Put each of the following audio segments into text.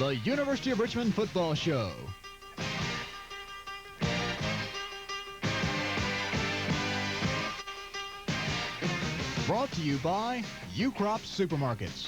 the University of Richmond Football Show. Brought to you by U-Crop Supermarkets.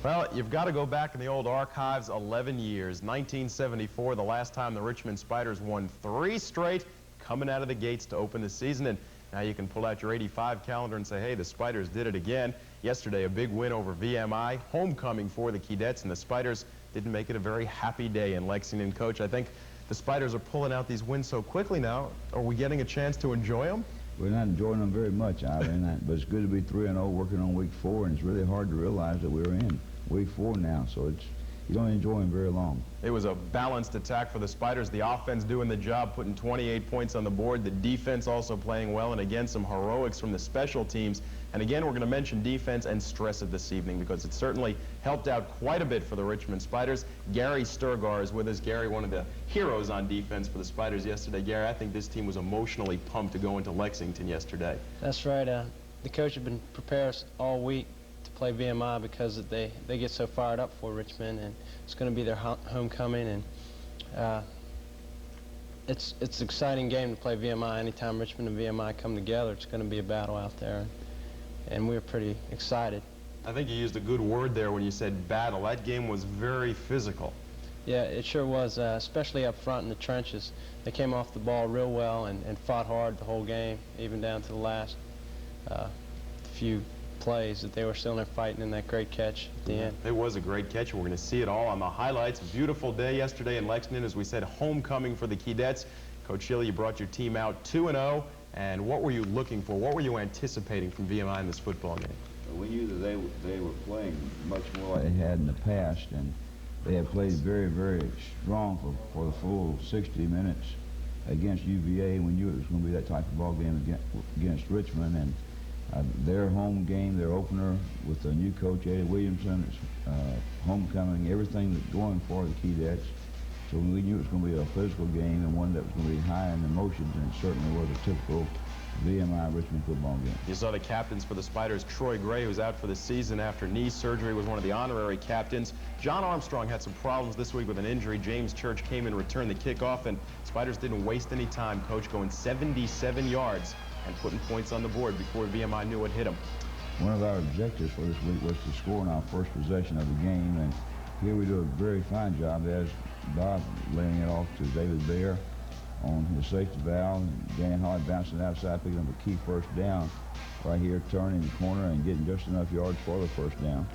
Well, you've got to go back in the old archives 11 years. 1974, the last time the Richmond Spiders won 3 straight coming out of the gates to open the season. And now you can pull out your 85 calendar and say, hey, the Spiders did it again. Yesterday, a big win over VMI, homecoming for the Keydets, and the Spiders didn't make it a very happy day in Lexington. Coach, I think the Spiders are pulling out these wins so quickly now. Are we getting a chance to enjoy them? We're not enjoying them very much, Ivan, but it's good to be 3-0 working on week 4, and it's really hard to realize that we're in week 4 now, so you don't enjoy them very long. It was a balanced attack for the Spiders. The offense doing the job, putting 28 points on the board. The defense also playing well, and again, some heroics from the special teams. And again, we're going to mention defense and stress it this evening because it certainly helped out quite a bit for the Richmond Spiders. Gary Stergar is with us. Gary, one of the heroes on defense for the Spiders yesterday. Gary, I think this team was emotionally pumped to go into Lexington yesterday. That's right. The coach had been preparing us all week to play VMI because they get so fired up for Richmond, and it's going to be their homecoming, and it's an exciting game to play VMI. Anytime Richmond and VMI come together, it's going to be a battle out there, and we're pretty excited. I think you used a good word there when you said battle. That game was very physical. Yeah, it sure was, especially up front in the trenches. They came off the ball real well and fought hard the whole game, even down to the last few plays that they were still in there fighting in that great catch at the end. It was a great catch. We're going to see it all on the highlights. Beautiful day yesterday in Lexington, as we said, homecoming for the Keydets. Coach Shealy, you brought your team out 2-0, and what were you looking for? What were you anticipating from VMI in this football game? We knew that they were playing much more like they had in the past, and they had played very, very strong for the full 60 minutes against UVA. We knew it was going to be that type of ball game against Richmond, and their home game, their opener with the new coach, Eddie Williamson, homecoming, everything that's going for the Keydets. So we knew it was going to be a physical game and one that was going to be high in emotions, and it certainly was a typical VMI Richmond football game. You saw the captains for the Spiders. Troy Gray, who's out for the season after knee surgery, was one of the honorary captains. John Armstrong had some problems this week with an injury. James Church came and returned the kickoff, and Spiders didn't waste any time, Coach, going 77 yards and putting points on the board before VMI knew what hit them. One of our objectives for this week was to score in our first possession of the game, and here we do a very fine job as Bob laying it off to David Bleier on his safety valve. Danny Holly bouncing outside, picking up a key first down right here, turning the corner and getting just enough yards for the first down.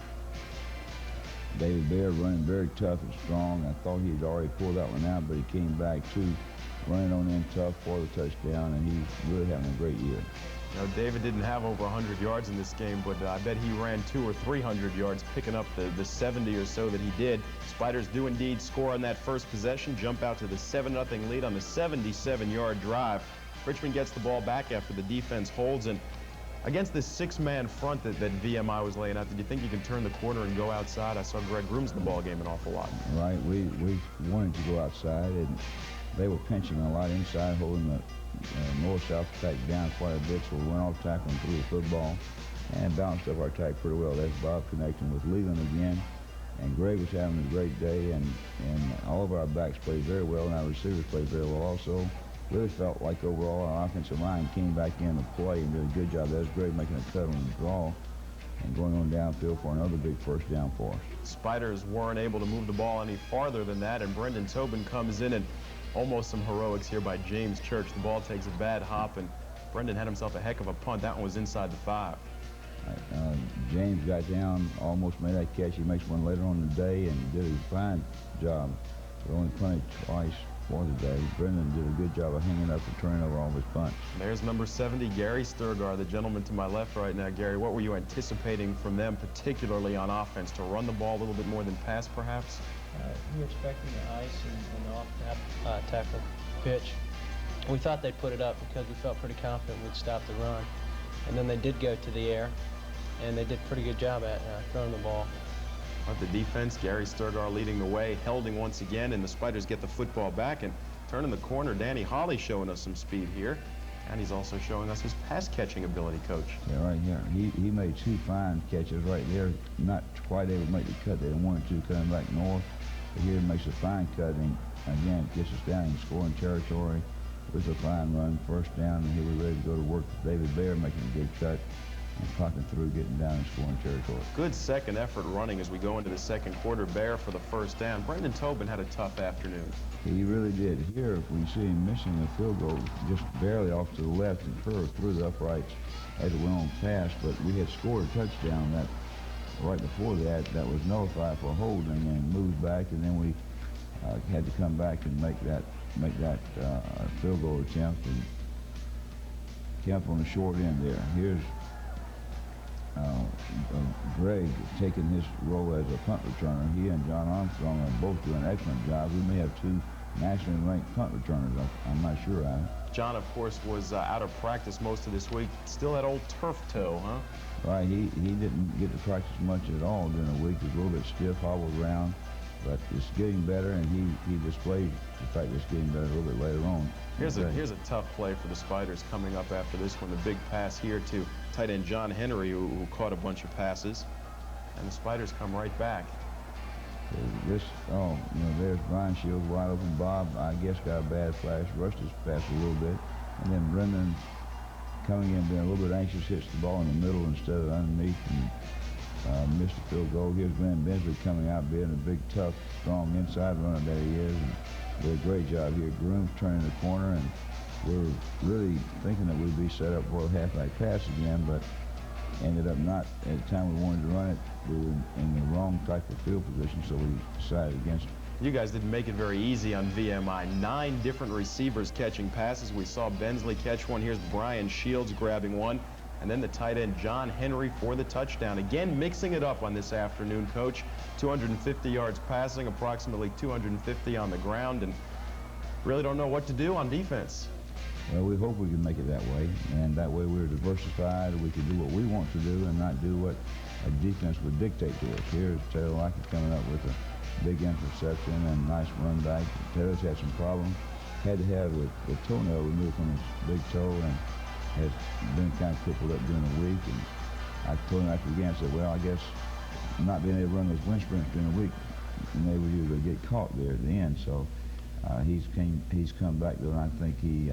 David Bleier running very tough and strong. I thought he'd already pulled that one out, but he came back too, running on in tough for the touchdown, and he's really having a great year. You know, David didn't have over 100 yards in this game, but I bet he ran 200 or 300 yards, picking up the 70 or so that he did. Spiders do indeed score on that first possession, jump out to the 7-0 lead on the 77-yard drive. Richmond gets the ball back after the defense holds, and against this 6-man front that VMI was laying out, did you think you can turn the corner and go outside? I saw Greg Grooms in the ball game an awful lot. Right, we wanted to go outside, and they were pinching a lot inside, holding the north-south attack down quite a bit, so we went off tackling through the football and balanced up our attack pretty well. That's Bob connecting with Leland again, and Greg was having a great day, and all of our backs played very well, and our receivers played very well also. Really felt like overall our offensive line came back in to play and did a good job. That was Greg making a cut on the draw and going on downfield for another big first down for us. Spiders weren't able to move the ball any farther than that, and Brendan Tobin comes in, and almost some heroics here by James Church. The ball takes a bad hop, and Brendan had himself a heck of a punt. That one was inside the 5. James got down, almost made that catch. He makes one later on in the day and did a fine job. We only punted twice for the day. Brendan did a good job of hanging up and turning over all his punts. There's number 70, Gary Stergar, the gentleman to my left right now. Gary, what were you anticipating from them, particularly on offense, to run the ball a little bit more than pass, perhaps? We were expecting the ice and the off-tackle pitch. We thought they'd put it up because we felt pretty confident we'd stop the run. And then they did go to the air, and they did a pretty good job at throwing the ball. But the defense, Gary Stergar leading the way, holding once again, and the Spiders get the football back and turning the corner. Danny Holly showing us some speed here. And he's also showing us his pass-catching ability, Coach. Yeah, right here. He made 2 fine catches right there. Not quite able to make the cut. They wanted to coming back north. But here he makes a fine cut, and again, gets us down in scoring territory with a fine run, first down, and here we're ready to go to work with David Bleier, making a good cut and popping through, getting down in scoring territory. Good second effort running as we go into the second quarter. Bleier for the first down. Brendan Tobin had a tough afternoon. He really did. Here, we see him missing a field goal just barely off to the left and curved through the uprights as it went on past, but we had scored a touchdown that right before that was nullified for holding and moved back, and then we had to come back and make that field goal attempt and kept on the short end there. Here's Greg taking his role as a punt returner. He and John Armstrong are both doing an excellent job. We may have 2 nationally ranked punt returners. I'm not sure. John, of course, was out of practice most of this week. Still that old turf toe, huh? Right. He didn't get to practice much at all during the week. He was a little bit stiff, hobbled around, but it's getting better, and he displayed the fact that it's getting better a little bit later on. Here's a tough play for the Spiders coming up after this one. The big pass here to tight end John Henry, who caught a bunch of passes, and the Spiders come right back. There's Brian Shields wide open. Bob, I guess, got a bad flash, rushed his pass a little bit, and then Brendan coming in, being a little bit anxious, hits the ball in the middle instead of underneath, and missed the field goal. Here's Glenn Bensley coming out, being a big, tough, strong inside runner that he is, and did a great job here. Groom's turning the corner, and we're really thinking that we'd be set up for a halfback pass again, but ended up not. At the time we wanted to run it, we were in the wrong type of field position, so we decided against it. You guys didn't make it very easy on VMI. 9 different receivers catching passes. We saw Bensley catch one. Here's Brian Shields grabbing one. And then the tight end John Henry for the touchdown. Again, mixing it up on this afternoon, Coach. 250 yards passing, approximately 250 on the ground, and really don't know what to do on defense. Well, we hope we can make it that way, and that way we're diversified. We can do what we want to do and not do what a defense would dictate to us. Here's Taylor Lockett coming up with a big interception and nice run back. Taylor's had some problems. Had to have the toenail removed from his big toe and has been kind of crippled up during the week. And I told him after the game, I said, well, I guess not being able to run those wind sprints during the week enabled you to get caught there at the end. So he's come back, though, and I think he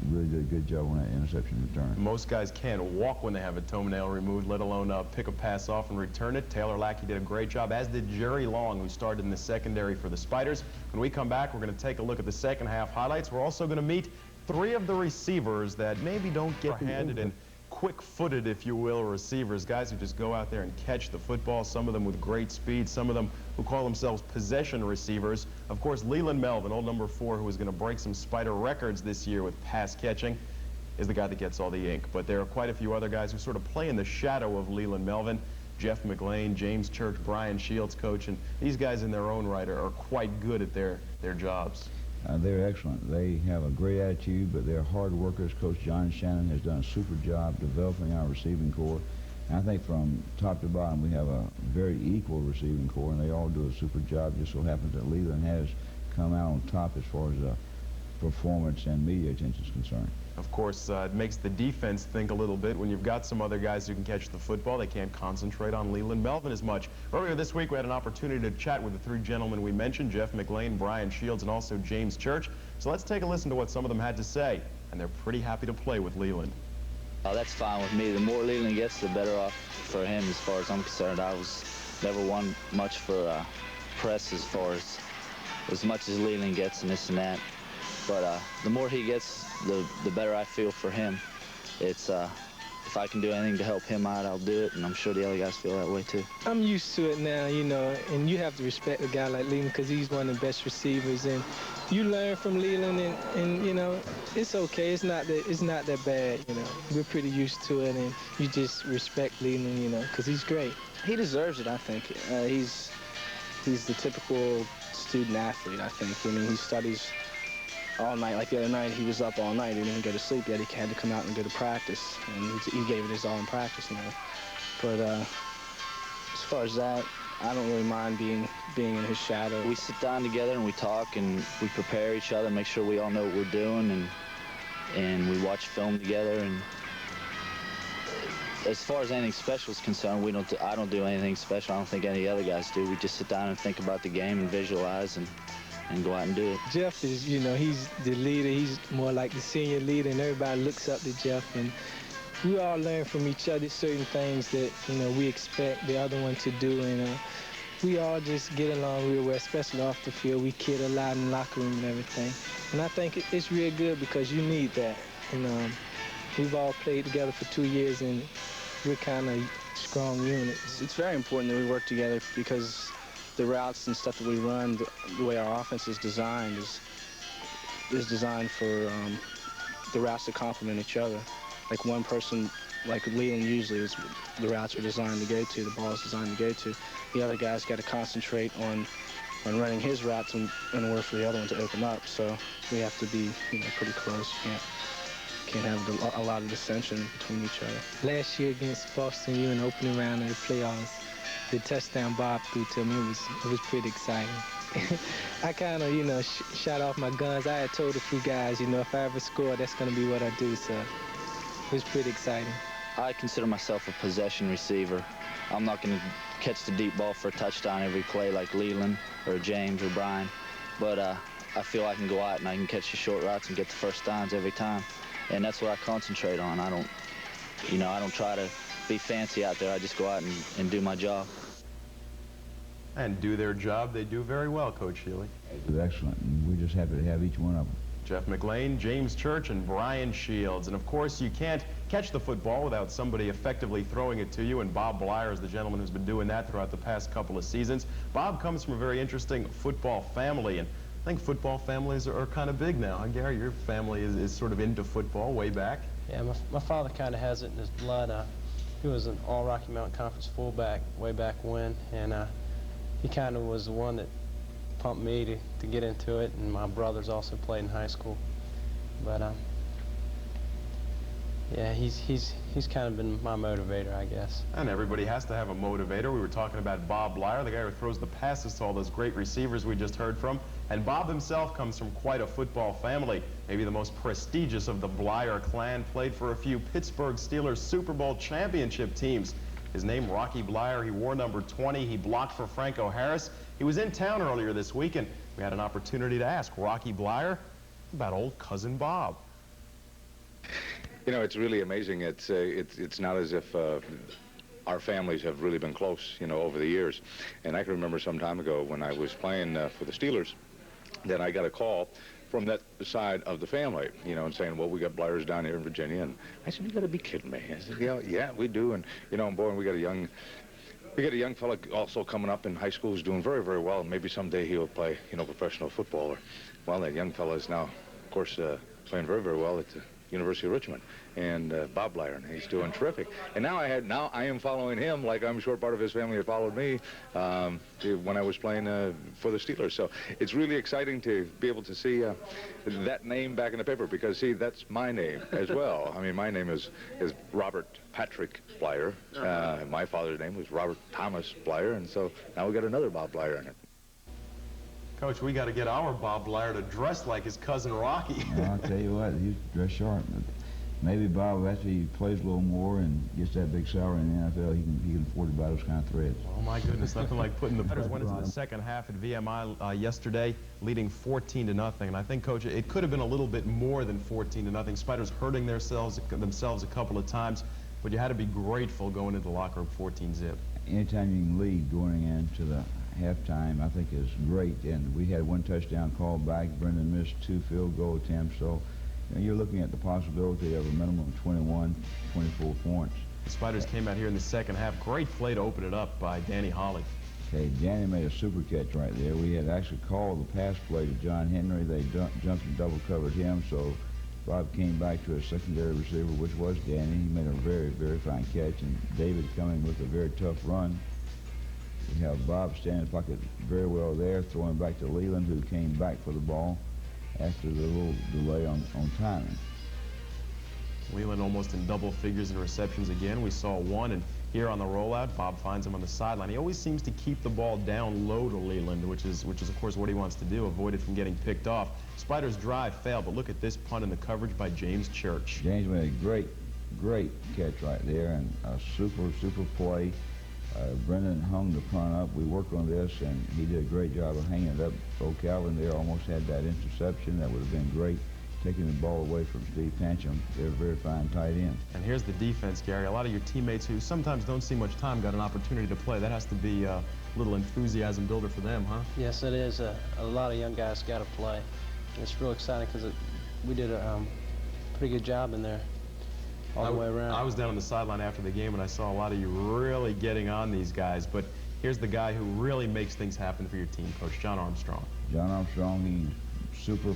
really did a good job on that interception return. Most guys can't walk when they have a toenail removed, let alone pick a pass off and return it. Taylor Lackey did a great job, as did Jerry Long, who started in the secondary for the Spiders. When we come back, we're going to take a look at the second half highlights. We're also going to meet 3 of the receivers that maybe don't get handed and quick-footed, if you will, receivers, guys who just go out there and catch the football, some of them with great speed, some of them who call themselves possession receivers. Of course, Leland Melvin, old number 4, who is going to break some Spider records this year with pass catching, is the guy that gets all the ink. But there are quite a few other guys who sort of play in the shadow of Leland Melvin. Jeff McLean, James Church, Brian Shields, Coach, and these guys in their own right are quite good at their jobs. They're excellent. They have a great attitude, but they're hard workers. Coach John Shannon has done a super job developing our receiving corps. And I think from top to bottom, we have a very equal receiving corps, and they all do a super job. Just so happens that Leland has come out on top as far as performance and media attention is concerned. Of course, it makes the defense think a little bit. When you've got some other guys who can catch the football, they can't concentrate on Leland Melvin as much. Earlier this week, we had an opportunity to chat with the 3 gentlemen we mentioned, Jeff McLean, Brian Shields, and also James Church. So let's take a listen to what some of them had to say. And they're pretty happy to play with Leland. That's fine with me. The more Leland gets, the better off for him as far as I'm concerned. I was never one much for press as much as Leland gets and this and that. But the more he gets, the better I feel for him. It's if I can do anything to help him out, I'll do it, and I'm sure the other guys feel that way too. I'm used to it now, you know, and you have to respect a guy like Leland because he's one of the best receivers, and you learn from Leland, and you know, it's okay. It's not that bad, you know. We're pretty used to it, and you just respect Leland, you know, because he's great. He deserves it, I think. He's the typical student athlete, I think. I mean, he studies all night. Like the other night, he was up all night. He didn't go to sleep yet. He had to come out and go to practice, and he gave it his all in practice now. But as far as that, I don't really mind being in his shadow. We sit down together and we talk and we prepare each other, make sure we all know what we're doing, and and we watch film together. And as far as anything special is concerned, I don't do anything special. I don't think any other guys do. We just sit down and think about the game and visualize and go out and do it. Jeff is, you know, he's the leader. He's more like the senior leader, and everybody looks up to Jeff. And we all learn from each other certain things that, you know, we expect the other one to do. And we all just get along real well, especially off the field. We kid a lot in the locker room and everything. And I think it's real good because you need that. And we've all played together for 2 years, and we're kind of strong units. It's very important that we work together because the routes and stuff that we run, the way our offense is designed is designed for the routes to complement each other. Like one person, like Leland usually is the routes are designed to go to, the ball is designed to go to. The other guy's got to concentrate on running his routes in order for the other one to open up. So we have to be, you know, pretty close. Can't have a lot of dissension between each other. Last year against Boston U in the opening round of the playoffs, the touchdown Bob threw to me, it was pretty exciting. I kind of, you know, shot off my guns. I had told a few guys, you know, if I ever score, that's going to be what I do. So it was pretty exciting. I consider myself a possession receiver. I'm not going to catch the deep ball for a touchdown every play like Leland or James or Brian, but I feel I can go out and I can catch the short routes and get the first downs every time. And that's what I concentrate on. I don't try to be fancy out there. I just go out and do my job. And do their job. They do very well, Coach Shealy. It was excellent, and we're just happy to have each one of them. Jeff McLean, James Church, and Brian Shields. And of course, you can't catch the football without somebody effectively throwing it to you, and Bob Bleier is the gentleman who's been doing that throughout the past couple of seasons. Bob comes from a very interesting football family, and I think football families are kind of big now. Huh, Gary, your family is sort of into football way back. Yeah, my father kind of has it in his blood. He was an all-Rocky Mountain Conference fullback way back when, and he kind of was the one that pumped me to get into it, and my brothers also played in high school. But yeah, he's kind of been my motivator, I guess. And everybody has to have a motivator. We were talking about Bob Bleier, the guy who throws the passes to all those great receivers we just heard from. And Bob himself comes from quite a football family, maybe the most prestigious of the Bleier clan, played for a few Pittsburgh Steelers Super Bowl championship teams. His name, Rocky Bleier. He wore number 20. He blocked for Franco Harris. He was in town earlier this week, and we had an opportunity to ask Rocky Bleier about old cousin Bob. You know, it's really amazing. It's not as if our families have really been close, you know, over the years. And I can remember some time ago when I was playing for the Steelers, then I got a call from that side of the family, you know, and saying, well, we got Bleiers down here in Virginia. And I said, you got to be kidding me. I said, yeah, we do. And, you know, boy, we got a young fella also coming up in high school who's doing very, very well. And maybe someday he'll play, you know, professional football. Well, that young fella is now, of course, playing very, very well at the University of Richmond, and Bob Bleier, and he's doing terrific. And now I am following him like I'm sure part of his family had followed me when I was playing for the Steelers. So it's really exciting to be able to see that name back in the paper, because see, that's my name as well. I mean, my name is Robert Patrick Bleier. My father's name was Robert Thomas Bleier, and so now we got another Bob Bleier in it. Coach, we got to get our Bob Bleier to dress like his cousin Rocky. Well, I'll tell you what, he's dressed sharp. But maybe Bob, after he plays a little more and gets that big salary in the NFL, he can afford to buy those kind of threads. Oh my goodness, nothing like putting the Spiders went into the second half at VMI yesterday, leading 14-0. And I think, Coach, it could have been a little bit more than 14-0. Spiders hurting themselves a couple of times, but you had to be grateful going into the locker room 14-zip. Anytime you can lead going into the halftime, I think is great. And we had one touchdown called back. Brendan missed 2 field goal attempts. So you're looking at the possibility of a minimum of 21, 24 points. The Spiders came out here in the second half. Great play to open it up by Danny Holly. Okay, Danny made a super catch right there. We had actually called the pass play to John Henry. They jumped and double covered him. So Bob came back to a secondary receiver, which was Danny. He made a very, very fine catch. And David coming with a very tough run. We have Bob standing in the pocket very well there, throwing back to Leland, who came back for the ball after the little delay on timing. Leland almost in double figures in receptions again. We saw one, and here on the rollout, Bob finds him on the sideline. He always seems to keep the ball down low to Leland, which is of course what he wants to do, avoid it from getting picked off. Spiders' drive failed, but look at this punt in the coverage by James Church. James made a great catch right there, and a super play. Brendan hung the punt up. We worked on this, and he did a great job of hanging it up. So Calvin there almost had that interception. That would have been great, taking the ball away from Steve Pancham. They're a very fine tight end. And here's the defense, Gary. A lot of your teammates who sometimes don't see much time got an opportunity to play. That has to be a little enthusiasm builder for them, huh? Yes, it is. A lot of young guys got to play. And it's real exciting because we did a pretty good job in there all the way around. I was down on the sideline after the game, and I saw a lot of you really getting on these guys. But here's the guy who really makes things happen for your team, Coach John Armstrong. John Armstrong, he's super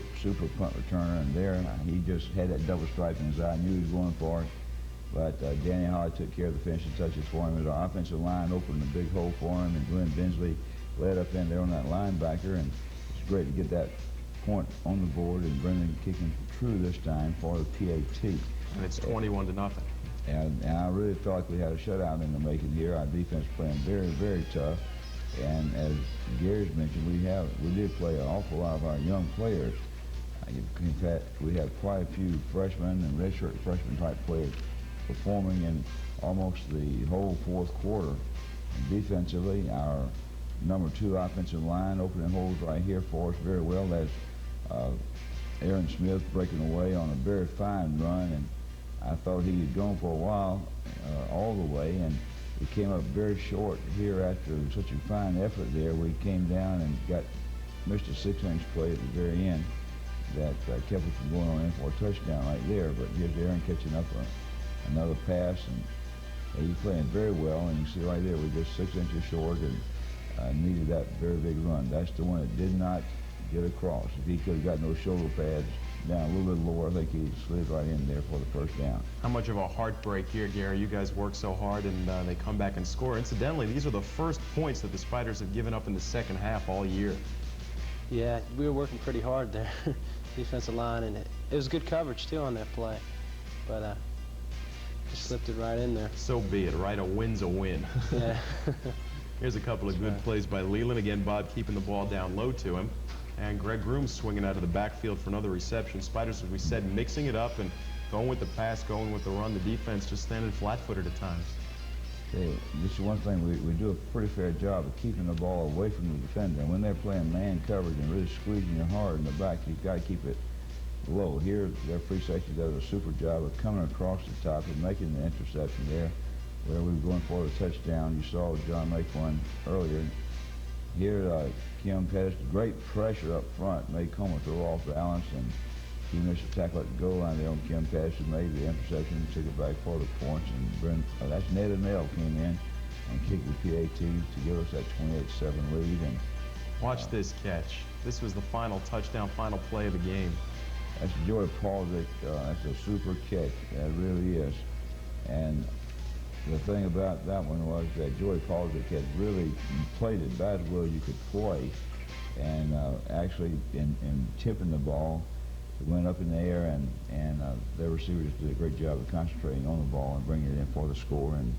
punt returner, and there he just had that double stripe in his eye. I knew he was going for it, but Danny Holly took care of the finishing touches for him. Our offensive line opened a big hole for him, and Glenn Bensley led up in there on that linebacker, and it's great to get that point on the board, and Brendan kicking true this time for the PAT. And it's 21-0. And I really felt like we had a shutout in the making here. Our defense playing very tough. And as Gary's mentioned, we did play an awful lot of our young players. In fact, we had quite a few freshmen and redshirt freshman type players performing in almost the whole fourth quarter. And defensively, our number 2 offensive line opening holes right here for us very well. That's Aaron Smith breaking away on a very fine run, and I thought he had gone for a while all the way, and he came up very short here after such a fine effort there. We came down and missed a 6-inch play at the very end that kept us from going on in for a touchdown right there. But here's Aaron catching up another pass, and he's playing very well. And you see right there, we're just 6 inches short and needed that very big run. That's the one that did not get across. If he could have got those shoulder pads down a little bit lower, I think he slid right in there for the first down. How much of a heartbreak here, Gary? You guys work so hard, and they come back and score. Incidentally, these are the first points that the Spiders have given up in the second half all year. Yeah, we were working pretty hard there, defensive line, and it was good coverage too on that play, but just slipped it right in there. So be it, right? A win's a win. Yeah. Here's a couple of good plays by Leland. Again, Bob keeping the ball down low to him. And Greg Groom swinging out of the backfield for another reception. Spiders, as we said, mixing it up and going with the pass, going with the run. The defense just standing flat-footed at times. This is one thing, we do a pretty fair job of keeping the ball away from the defender. And when they're playing man coverage and really squeezing you hard in the back, you've got to keep it low. Here, their free safety does a super job of coming across the top and making the interception there where we were going for a touchdown. You saw John make one earlier. Here, Kim Pettis, great pressure up front, made Comer throw off balance, and he missed a tackle at the goal line there on Kim Pettis, who made the interception and took it back for the points. And that's Ned Amell came in and kicked the PAT to give us that 28-7 lead. And watch this catch. This was the final touchdown, final play of the game. That's Joey Palzic. That's a super catch. That really is. And the thing about that one was that Joey Palzic had really played it about as well as you could play, and actually in tipping the ball, it went up in the air, and their receivers did a great job of concentrating on the ball and bringing it in for the score, and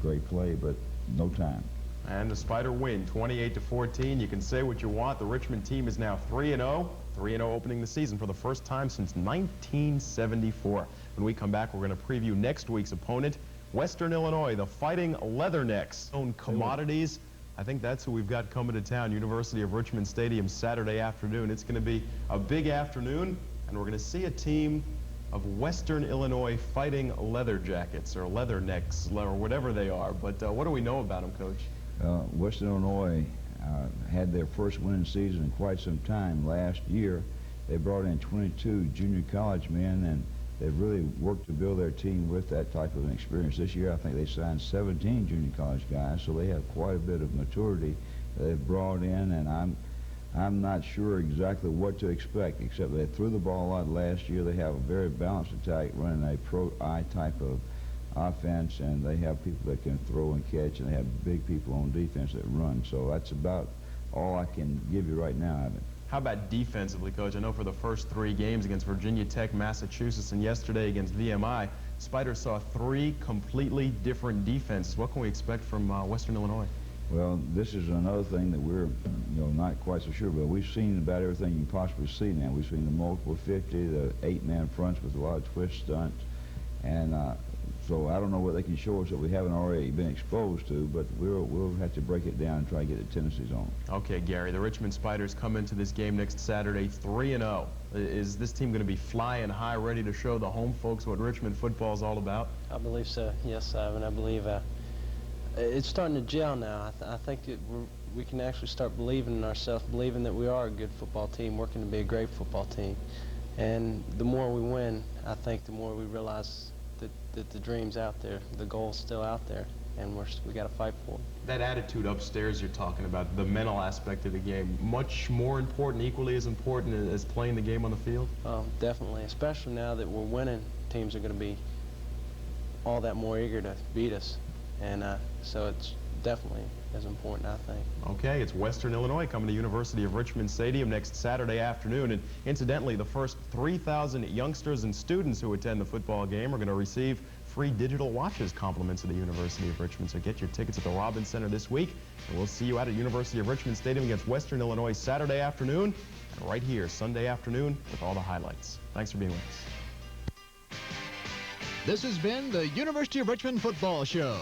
great play, but no time. And the Spider win, 28-14. You can say what you want. The Richmond team is now 3-0. 3-0 opening the season for the first time since 1974. When we come back, we're going to preview next week's opponent, Western Illinois, the Fighting Leathernecks. Own commodities. I think that's who we've got coming to town, University of Richmond Stadium, Saturday afternoon. It's going to be a big afternoon, and we're going to see a team of Western Illinois Fighting Leather Jackets, or Leathernecks, or whatever they are. But what do we know about them, Coach? Western Illinois had their first winning season in quite some time last year. They brought in 22 junior college men, and they've really worked to build their team with that type of an experience. This year, I think they signed 17 junior college guys, so they have quite a bit of maturity that they've brought in, and I'm not sure exactly what to expect, except they threw the ball a lot last year. They have a very balanced attack, running a pro-I type of offense, and they have people that can throw and catch, and they have big people on defense that run. So that's about all I can give you right now, Ivan. How about defensively, Coach? I know for the first 3 games against Virginia Tech, Massachusetts, and yesterday against VMI, Spiders saw 3 completely different defenses. What can we expect from Western Illinois? Well, this is another thing that we're, not quite so sure, but we've seen about everything you can possibly see now. We've seen the multiple 50, the 8-man fronts with a lot of twist stunts, and so I don't know what they can show us that we haven't already been exposed to, but we'll have to break it down and try to get the tendencies on. Okay, Gary, the Richmond Spiders come into this game next Saturday 3-0. Is this team going to be flying high, ready to show the home folks what Richmond football is all about? I believe so, yes, Ivan. I believe it's starting to gel now. I think we can actually start believing in ourselves, believing that we are a good football team, working to be a great football team. And the more we win, I think the more we realize that the dream's out there, the goal's still out there, and we got to fight for it. That attitude upstairs you're talking about, the mental aspect of the game, much more important, equally as important as playing the game on the field? Oh, definitely, especially now that we're winning, teams are going to be all that more eager to beat us, and so it's definitely as important, I think. Okay, it's Western Illinois coming to University of Richmond Stadium next Saturday afternoon, and incidentally, the first 3,000 youngsters and students who attend the football game are going to receive free digital watches compliments of the University of Richmond. So get your tickets at the Robbins Center this week, and we'll see you out at University of Richmond Stadium against Western Illinois Saturday afternoon, and right here Sunday afternoon with all the highlights. Thanks for being with us. This has been the University of Richmond Football Show.